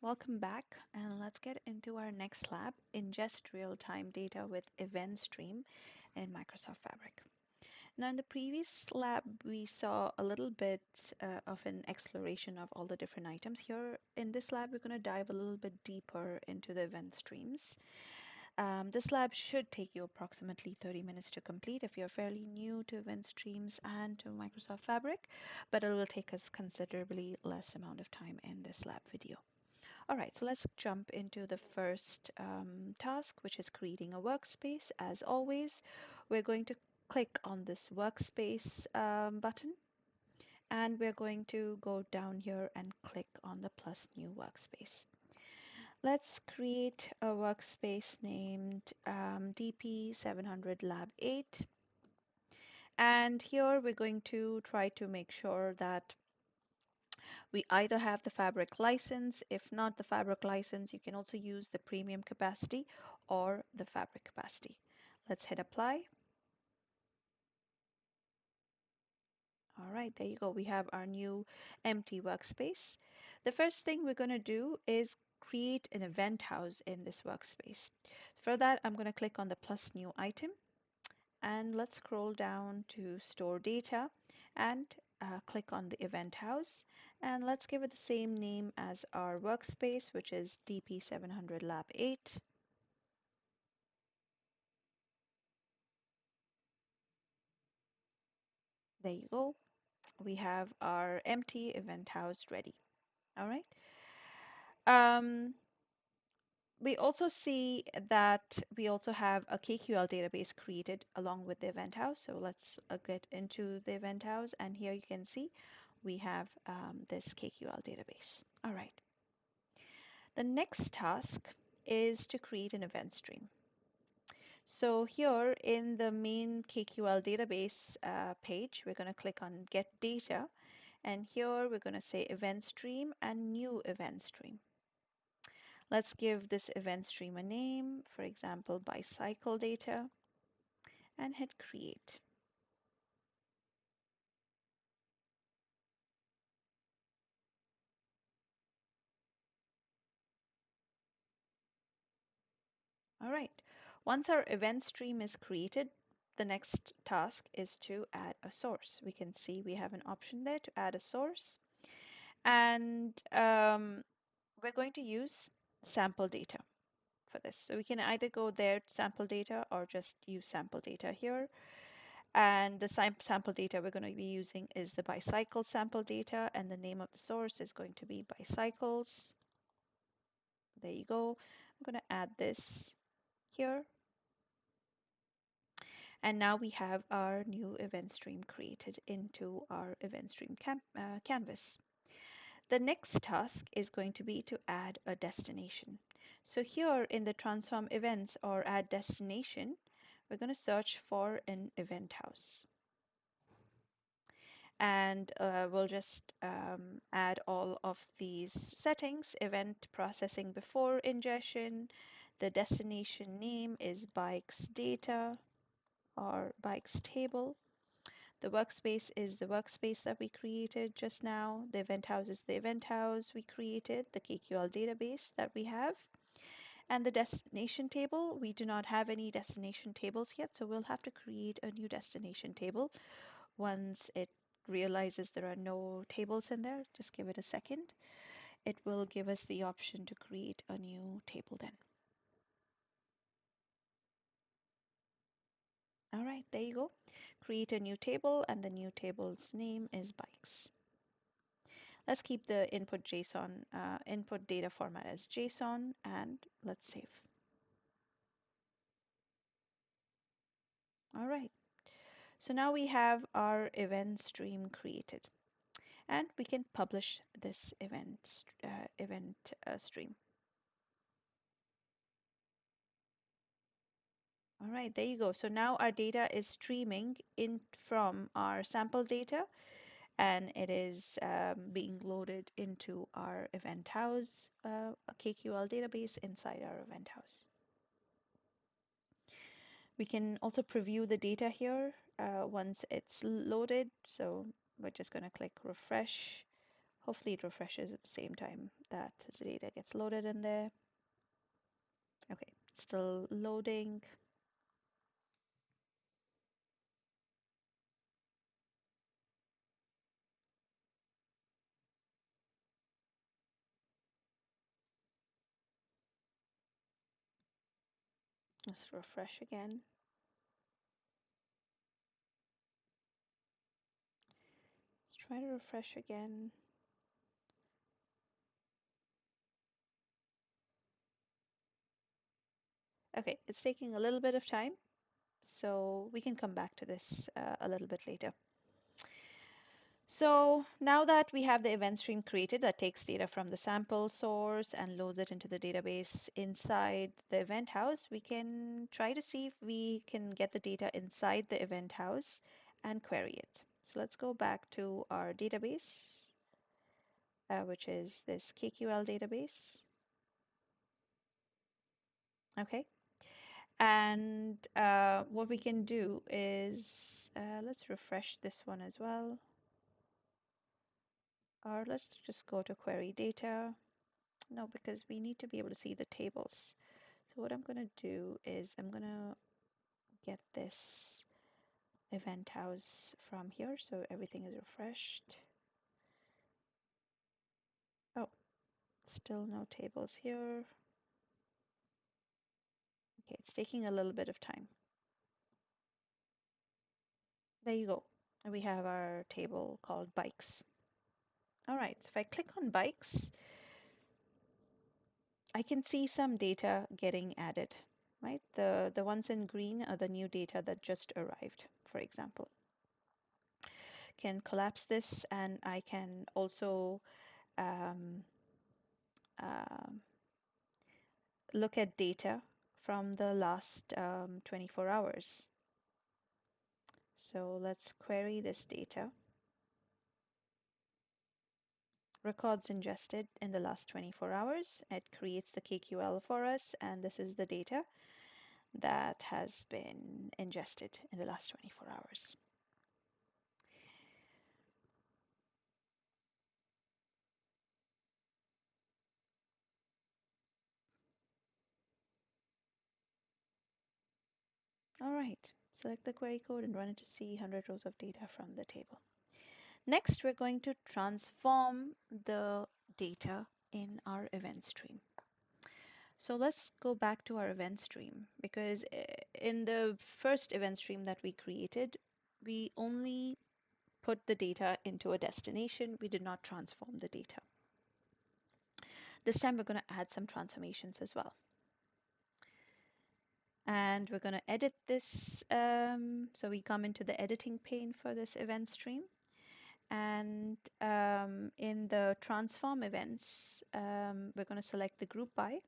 Welcome back, and let's get into our next lab, ingest real-time data with Eventstream in Microsoft Fabric. Now, in the previous lab, we saw a little bit of an exploration of all the different items. Here in this lab, we're going to dive a little bit deeper into the event streams. This lab should take you approximately 30 minutes to complete if you're fairly new to event streams and to Microsoft Fabric, but it will take us considerably less amount of time in this lab video. All right, so let's jump into the first task, which is creating a workspace. As always, we're going to click on this workspace button, and we're going to go down here and click on the plus new workspace. Let's create a workspace named DP-700 Lab 8. And here we're going to try to make sure that we either have the Fabric license. If not the Fabric license, you can also use the premium capacity or the Fabric capacity. Let's hit apply. All right, there you go. We have our new empty workspace. The first thing we're going to do is create an event house in this workspace. For that, I'm going to click on the plus new item, and let's scroll down to store data and click on the event house, and let's give it the same name as our workspace, which is DP-700 Lab 8. There you go. We have our empty event house ready. All right. Um, we also see that we also have a KQL database created along with the event house. So let's get into the event house, and here you can see we have this KQL database. All right. The next task is to create an event stream. So here in the main KQL database page, we're going to click on Get Data, and here we're going to say Event Stream and New Event Stream. Let's give this event stream a name, for example, Bicycle Data, and hit Create. All right. Once our event stream is created, the next task is to add a source. We can see we have an option there to add a source, and we're going to use sample data for this. So we can either go there to sample data or just use sample data here. And the sample data we're going to be using is the bicycle sample data, and the name of the source is going to be bicycles. There you go. I'm going to add this here. And now we have our new event stream created into our event stream canvas. The next task is going to be to add a destination. So here in the transform events or add destination, we're going to search for an event house. And we'll just add all of these settings: event processing before ingestion. The destination name is bikes data or bikes table. The workspace is the workspace that we created just now. The event house is the event house we created, the KQL database that we have. And the destination table, we do not have any destination tables yet, so we'll have to create a new destination table. Once it realizes there are no tables in there, just give it a second. It will give us the option to create a new table then. All right, there you go. Create a new table, and the new table's name is bikes. Let's keep the input data format as JSON, and let's save. All right. So now we have our event stream created, and we can publish this event stream. All right, there you go. So now our data is streaming in from our sample data, and it is being loaded into our event house, a KQL database inside our event house. We can also preview the data here once it's loaded. So we're just going to click refresh Hopefully it refreshes at the same time that the data gets loaded in there. Okay, still loading. Let's refresh again. Let's try to refresh again. Okay, it's taking a little bit of time, so we can come back to this a little bit later. So now that we have the event stream created that takes data from the sample source and loads it into the database inside the event house, we can try to see if we can get the data inside the event house and query it. So let's go back to our database, which is this KQL database. Okay. And what we can do is, let's refresh this one as well. Or let's just go to query data. No, because we need to be able to see the tables. So what I'm going to do is I'm going to get this event house from here so everything is refreshed. Oh, still no tables here. Okay, it's taking a little bit of time. There you go. We have our table called bikes. All right, so if I click on bikes, I can see some data getting added, right? The ones in green are the new data that just arrived, for example. Can collapse this, and I can also um, um look at data from the last 24 hours. So let's query this data. Records ingested in the last 24 hours. It creates the KQL for us, and this is the data that has been ingested in the last 24 hours. All right, select the query code and run it to see 100 rows of data from the table. Next, we're going to transform the data in our event stream. So let's go back to our event stream because in the first event stream that we created, we only put the data into a destination. We did not transform the data. This time we're going to add some transformations as well. And we're going to edit this. So we come into the editing pane for this event stream. And in the transform events, we're going to select the group by.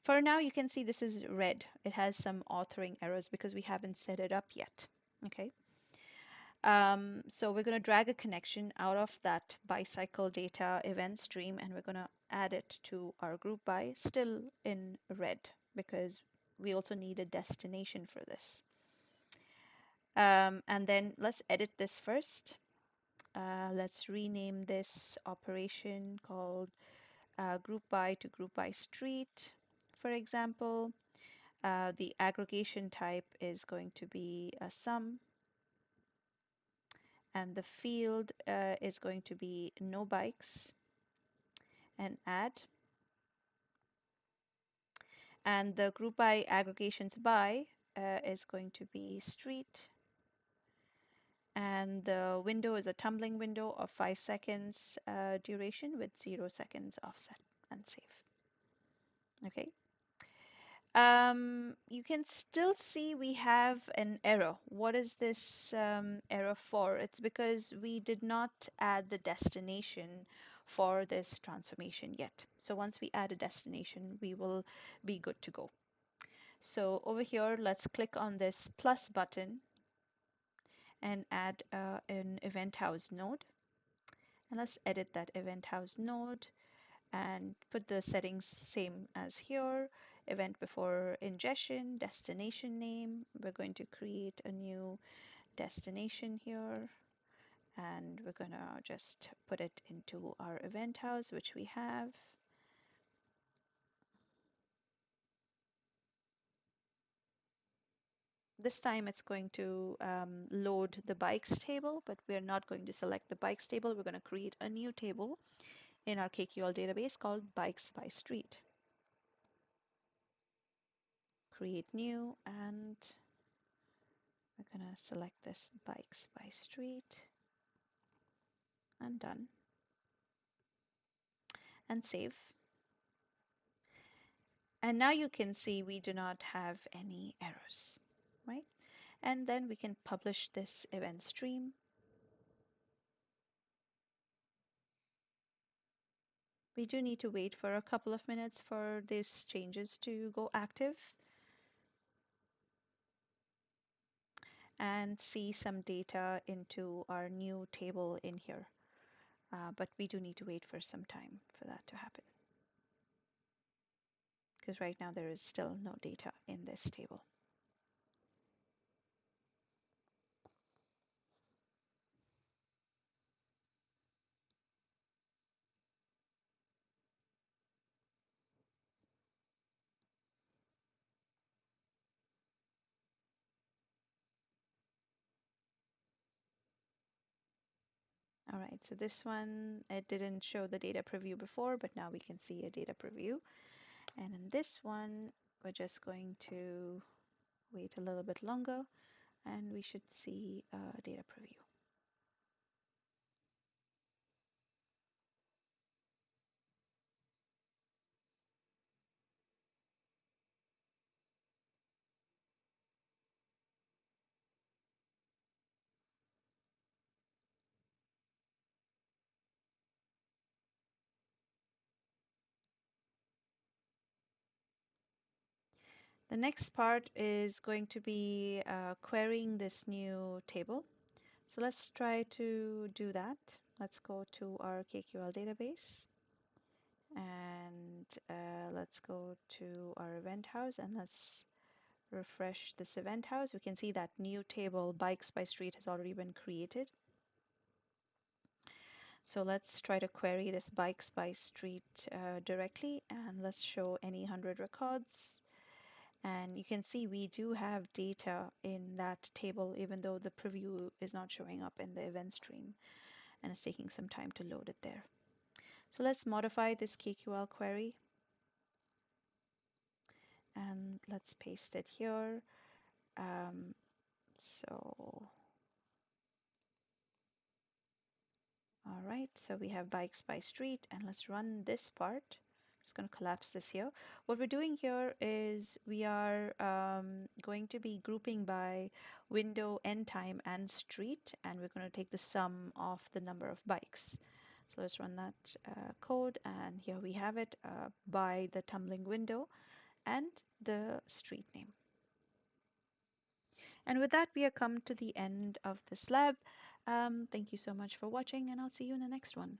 For now, you can see this is red. It has some authoring errors because we haven't set it up yet. Okay. So we're going to drag a connection out of that bicycle data event stream, and we're going to add it to our group by, still in red, because we also need a destination for this. And then let's edit this first. Let's rename this operation called group by to group by street, for example. The aggregation type is going to be a sum, and the field is going to be no bikes and add. And the group by aggregations by is going to be street. And the window is a tumbling window of 5 seconds duration with 0 seconds offset and save. Okay. You can still see we have an error. What is this error for? It's because we did not add the destination for this transformation yet. So once we add a destination, we will be good to go. So over here, let's click on this plus button and add an event house node. And let's edit that event house node and put the settings same as here. Event before ingestion, destination name. We're going to create a new destination here And we're gonna just put it into our event house, which we have. This time it's going to load the bikes table, but we're not going to select the bikes table. We're going to create a new table in our KQL database called bikes by street. Create new, and we're going to select this bikes by street, and done, and save. And now you can see we do not have any errors, right? And then we can publish this event stream. We do need to wait for a couple of minutes for these changes to go active and see some data into our new table in here. But we do need to wait for some time for that to happen, because right now there is still no data in this table. All right, so this one, it didn't show the data preview before, but now we can see a data preview. And in this one, we're just going to wait a little bit longer, and we should see a data preview. The next part is going to be querying this new table. So let's try to do that. Let's go to our KQL database, and let's go to our event house, and let's refresh this event house. We can see that new table bikes by street has already been created. So let's try to query this bikes by street directly, and let's show any 100 records. And you can see we do have data in that table, even though the preview is not showing up in the event stream, and it's taking some time to load it there. So let's modify this KQL query, and let's paste it here. Um, so, all right, so we have bikes by street, and let's run this part. Just going to collapse this here. What we're doing here is we are going to be grouping by window, end time, and street, and we're going to take the sum of the number of bikes. So let's run that code, and here we have it by the tumbling window and the street name. And with that, we have come to the end of this lab. Thank you so much for watching, and I'll see you in the next one.